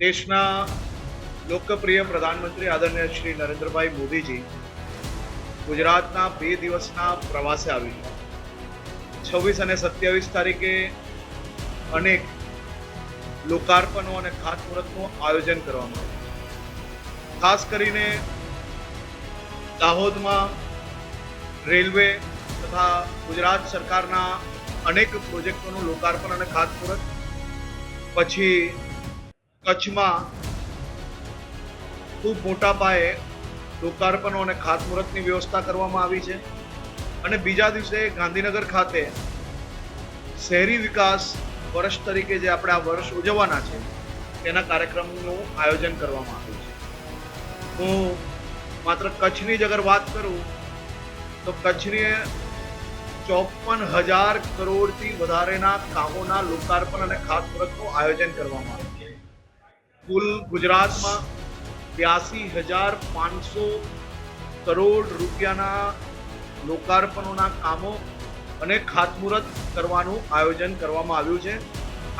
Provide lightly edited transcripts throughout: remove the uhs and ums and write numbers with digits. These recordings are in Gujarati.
દેશના લોકપ્રિય પ્રધાનમંત્રી આદરણીય શ્રી નરેન્દ્રભાઈ મોદીજી ગુજરાતના 2 દિવસના પ્રવાસે આવી છે. 26 અને 27 તારીખે અનેક લોકાર્પણો અને ખાતમુહૂર્તનું આયોજન કરવામાં આવ્યું. ખાસ કરીને દાહોદમાં રેલવે તથા ગુજરાત સરકારના અનેક પ્રોજેક્ટોનું લોકાર્પણ અને ખાતમુહૂર્ત, પછી કચ્છમાં ખૂબ મોટા પાયે લોકાર્પણો અને ખાતમુહૂર્તની વ્યવસ્થા કરવામાં આવી છે. અને બીજા દિવસે ગાંધીનગર ખાતે શહેરી વિકાસ વર્ષ તરીકે જે આપણે આ વર્ષ ઉજવવાના છે તેના કાર્યક્રમનું આયોજન કરવામાં આવ્યું છે. હું માત્ર કચ્છની જ અગર વાત કરું તો કચ્છની 54,000 કરોડથી વધારેના કામોના લોકાર્પણ અને ખાતમુહૂર્તનું આયોજન કરવામાં આવ્યું છે. કુલ ગુજરાતમાં 82,500 કરોડ રૂપિયાના લોકાર્પણોના કામો અને ખાતમુહૂર્ત કરવાનું આયોજન કરવામાં આવ્યું છે.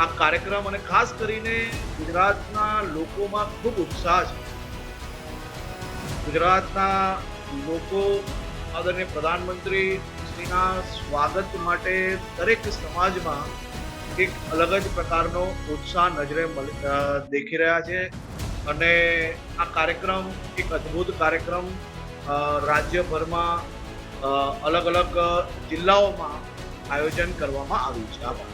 આ કાર્યક્રમ અને ખાસ કરીને ગુજરાતના લોકોમાં ખૂબ ઉત્સાહ છે. ગુજરાતના લોકો આદરણીય પ્રધાનમંત્રી શ્રીના સ્વાગત માટે દરેક સમાજમાં એક અલગ જ પ્રકારનો ઉત્સાહ નજરે દેખી રહ્યા છે. અને આ કાર્યક્રમ એક અદ્ભુત કાર્યક્રમ રાજ્યભરમાં અલગ અલગ જિલ્લાઓમાં આયોજન કરવામાં આવ્યું છે. આભાર.